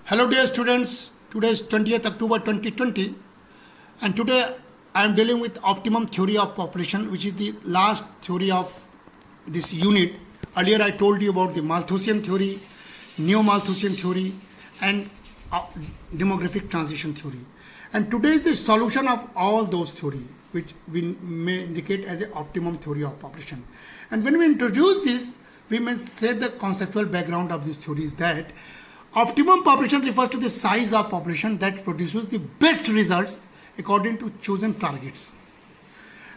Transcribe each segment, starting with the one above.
Hello dear students, today is 20th October 2020 and today I am dealing with optimum theory of population, which is the last theory of this unit. Earlier I told you about the Malthusian theory, Neo-Malthusian theory and demographic transition theory. And today is the solution of all those theory, which we may indicate as an optimum theory of population. And when we introduce this, we may say the conceptual background of this theory is that optimum population refers to the size of population that produces the best results according to chosen targets.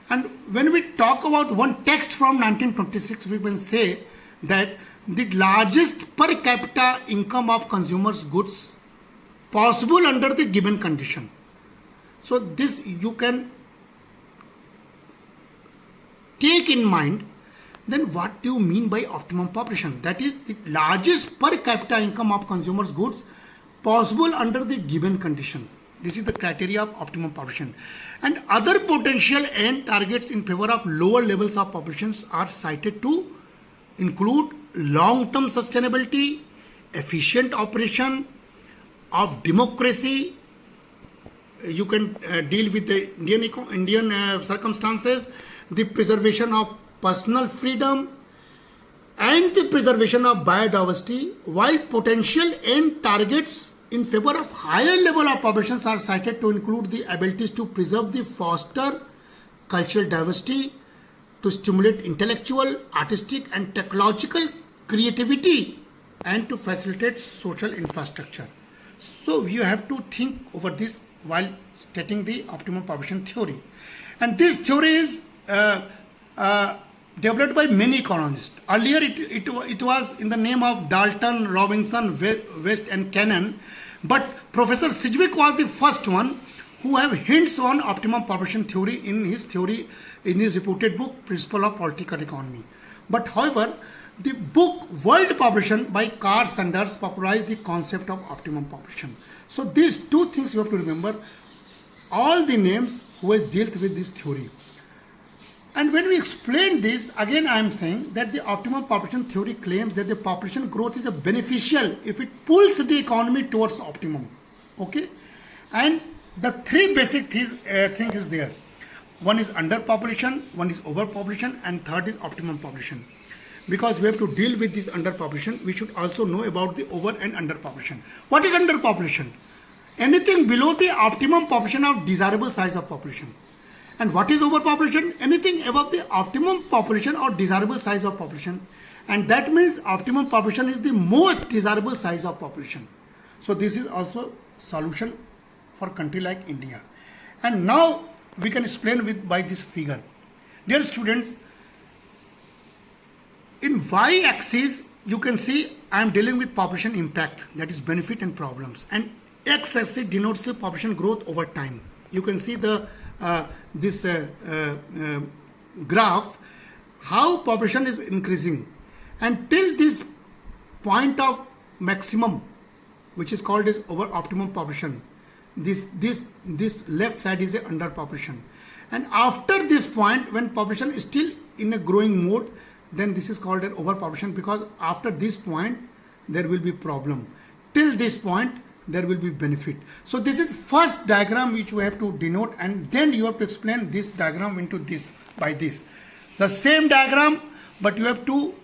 And when we talk about one text from 1926, we can say that the largest per capita income of consumers goods possible under the given condition. So this you can take in mind. Then what do you mean by optimum population? That is the largest per capita income of consumers goods possible under the given condition. This is the criteria of optimum population. And other potential end targets in favor of lower levels of populations are cited to include long-term sustainability, efficient operation of democracy. You can deal with the Indian circumstances, the preservation of personal freedom and the preservation of biodiversity, while potential end targets in favor of higher level of populations are cited to include the abilities to preserve the foster cultural diversity, to stimulate intellectual, artistic and technological creativity and to facilitate social infrastructure. So you have to think over this while stating the optimum population theory. And this theory is developed by many economists. Earlier it was in the name of Dalton, Robinson, West and Cannon, but Professor Sidgwick was the first one who have hints on optimum population theory in his reputed book Principle of Political Economy. But however, the book World Population by Carl Sanders popularized the concept of optimum population. So these two things you have to remember, all the names who have dealt with this theory. And when we explain this, again I am saying that the optimum population theory claims that the population growth is a beneficial if it pulls the economy towards optimum. Okay? And the three basic things is there. One is underpopulation, one is overpopulation, and third is optimum population. Because we have to deal with this underpopulation, we should also know about the over and underpopulation. What is underpopulation? Anything below the optimum population of desirable size of population. And what is overpopulation? Anything above the optimum population or desirable size of population. And that means optimum population is the most desirable size of population. So this is also solution for country like India. And now we can explain by this figure. Dear students, in y-axis you can see I am dealing with population impact, that is benefit and problems. And x-axis denotes the population growth over time. You can see the this graph, how population is increasing, and till this point of maximum, which is called as over optimum population, this left side is a underpopulation, and after this point when population is still in a growing mode, then this is called an overpopulation, because after this point there will be problem. Till this point there will be benefit. So this is first diagram which we have to denote, and then you have to explain this diagram into this by this. The same diagram, but you have to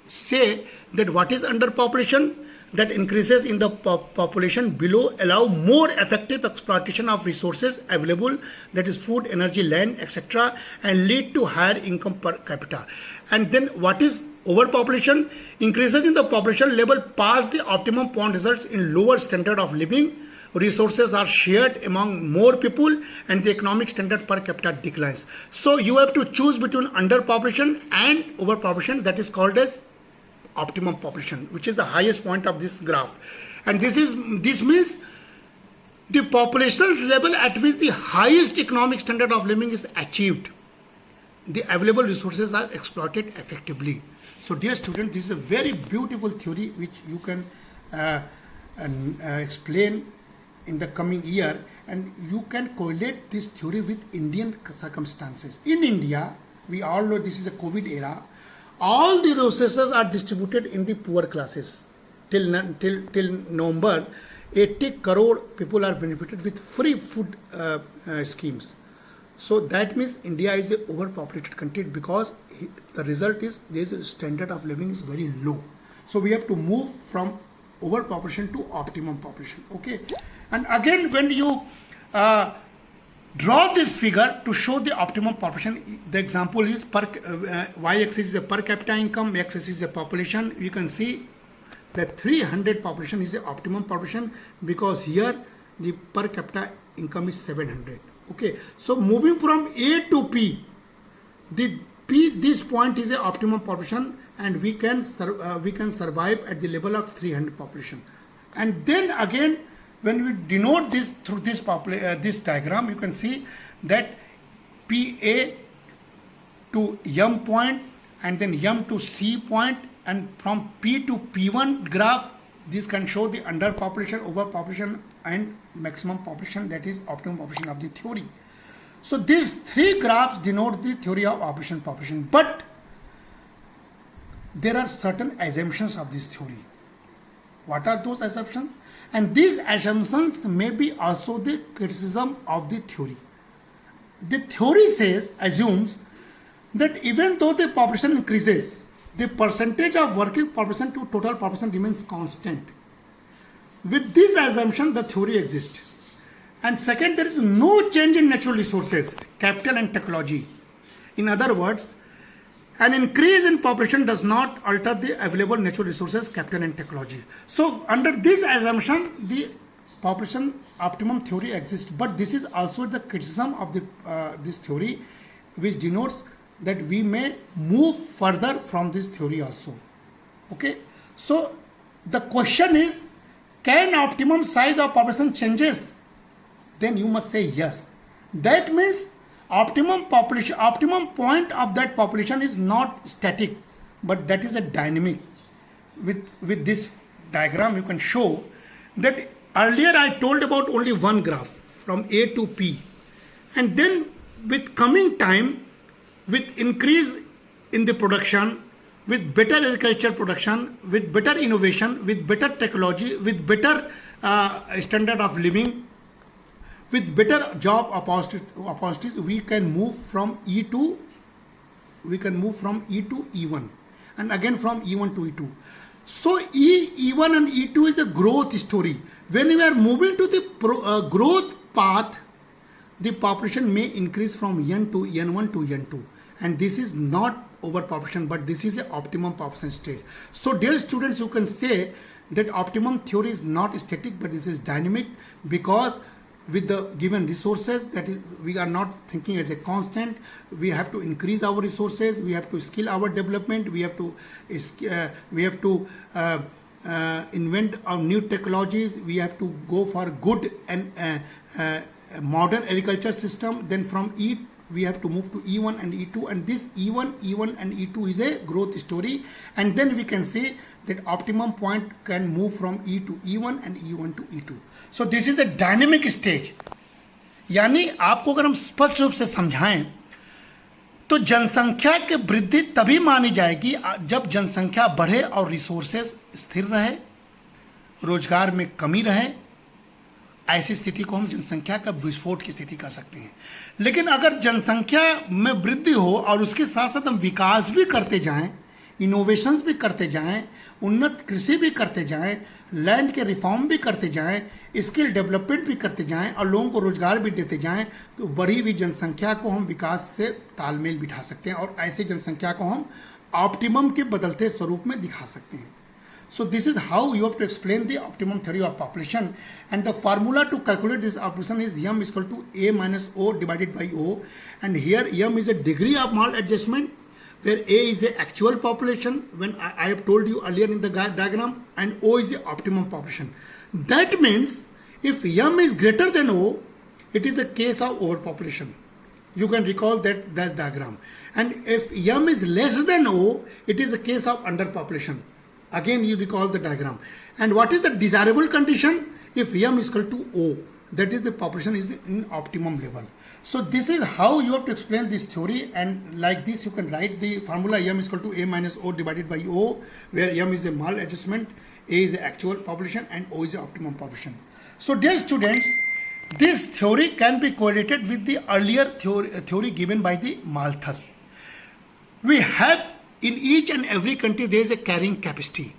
say that what is underpopulation, that increases in the population below allow more effective exploitation of resources available, that is food, energy, land, etc., and lead to higher income per capita. And then what is overpopulation? Increases in the population level past the optimum point results in lower standard of living. Resources are shared among more people and the economic standard per capita declines. So you have to choose between underpopulation and overpopulation, that is called as optimum population, which is the highest point of this graph. And this means the population's level at which the highest economic standard of living is achieved. The available resources are exploited effectively. So dear students, this is a very beautiful theory which you can explain in the coming year, and you can correlate this theory with Indian circumstances. In India, we all know this is a COVID era. All the resources are distributed in the poor classes. Till November, 80 crore people are benefited with free food schemes. So that means India is a overpopulated country because the result is their standard of living is very low. So we have to move from overpopulation to optimum population. Okay, and again when you draw this figure to show the optimum population, the example is y-axis is a per capita income, x-axis is a population. You can see that 300 population is the optimum population because here the per capita income is 700. Okay, so moving from A to P, this point is the optimum population, and we can survive at the level of 300 population. And then again, when we denote this through this diagram, you can see that PA to M point, and then M to C point, and from P to P1 graph, this can show the underpopulation, overpopulation, and maximum population, that is optimum population of the theory. So these three graphs denote the theory of population. But there are certain assumptions of this theory. What are those assumptions? And these assumptions may be also the criticism of the theory. The theory assumes that even though the population increases, the percentage of working population to total population remains constant. With this assumption, the theory exists. And second, there is no change in natural resources, capital and technology. In other words, an increase in population does not alter the available natural resources, capital and technology. So under this assumption, the population optimum theory exists. But this is also the criticism of this theory, which denotes that we may move further from this theory also. Okay, so the question is, can optimum size of population changes? Then you must say yes. That means optimum point of that population is not static, but that is a dynamic. With this diagram, you can show that earlier I told about only one graph from A to P, and then with coming time, with increase in the production, with better agriculture production, with better innovation, with better technology, with better standard of living, with better job opportunities, we can move from E to E1, and again from E1 to E2. So E1 and E2 is a growth story. When we are moving to the growth path, the population may increase from N to N1 to N2, and this is not overpopulation, but this is an optimum population stage. So dear students, you can say that optimum theory is not static, but this is dynamic, because with the given resources, that is, we are not thinking as a constant. We have to increase our resources, we have to skill our development, we have to invent our new technologies, we have to go for good and modern agriculture system. Then from E we have to move to E1 and E2, and this E1 and E2 is a growth story. And then we can say that optimum point can move from E to E1 and E1 to E2. So this is a dynamic stage. यानी आपको अगर हम स्पष्ट रूप से समझाएं तो जनसंख्या की वृद्धि तभी मानी जाएगी जब जनसंख्या बढ़े और रिसोर्सेज स्थिर रहे, रोजगार में कमी रहे। ऐसी स्थिति को हम जनसंख्या का विस्फोट की स्थिति कह सकते हैं। लेकिन अगर जनसंख्या में वृद्धि हो और उसके साथ साथ हम विकास भी करते जाएं, इनोवेशंस भी करते जाएं, उन्नत कृषि भी करते जाएं, लैंड के रिफॉर्म भी करते जाएं, स्किल डेवलपमेंट भी करते जाएं और लोगों को रोजगार भी देते जाएं, तो बढ़ी हुई जनसंख्या को हम विकास से तालमेल बिठा सकते हैं और ऐसे जनसंख्या को हम ऑप्टिमम के बदलते स्वरूप में दिखा सकते हैं। So this is how you have to explain the optimum theory of population, and the formula to calculate this population is M is equal to A minus O divided by O, and here M is a degree of maladjustment, where A is the actual population when I have told you earlier in the diagram, and O is the optimum population. That means if M is greater than O, it is a case of overpopulation. You can recall that diagram. And if M is less than O, it is a case of underpopulation. Again, you recall the diagram. And what is the desirable condition? If M is equal to O. that is the population is in optimum level. So this is how you have to explain this theory, and like this you can write the formula m is equal to a minus o divided by o, where m is a maladjustment, a is the actual population, and o is the optimum population. So dear students, this theory can be correlated with the earlier theory given by the Malthus. We have in each and every country there is a carrying capacity,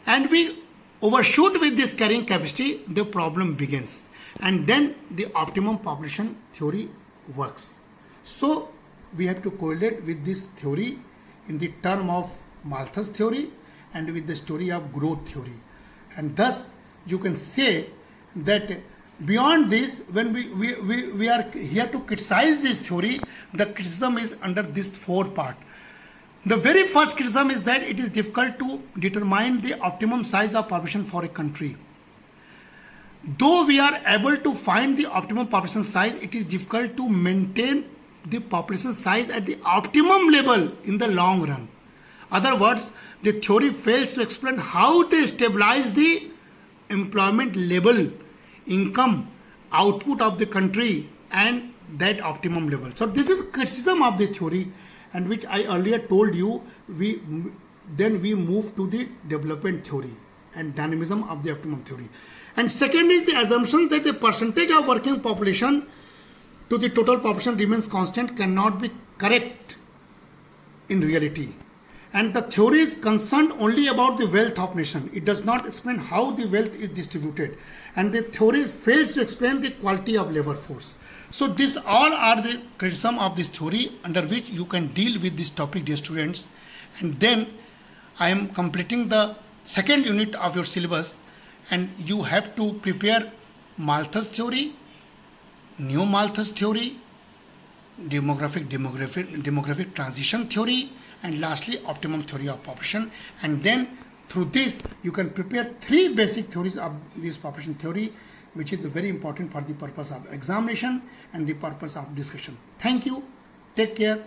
and we overshoot with this carrying capacity, the problem begins, and then the optimum population theory works. So we have to correlate with this theory in the term of Malthus theory and with the story of growth theory, and thus you can say that beyond this, when we are here to criticize this theory, the criticism is under this four part. The very first criticism is that it is difficult to determine the optimum size of population for a country. Though we are able to find the optimum population size, it is difficult to maintain the population size at the optimum level in the long run. Other words, the theory fails to explain how they stabilize the employment level, income, output of the country, and that optimum level. So this is criticism of the theory, and which I earlier told you, we move to the development theory and dynamism of the optimum theory. And second is the assumption that the percentage of working population to the total population remains constant cannot be correct in reality. And the theory is concerned only about the wealth of nation. It does not explain how the wealth is distributed. And the theory fails to explain the quality of labor force. So these all are the criticism of this theory under which you can deal with this topic, dear students. And then I am completing the second unit of your syllabus, and you have to prepare Malthus theory, Neo Malthus theory, demographic transition theory, and lastly optimum theory of population. And then through this you can prepare three basic theories of this population theory, which is very important for the purpose of examination and the purpose of discussion. Thank you. Take care.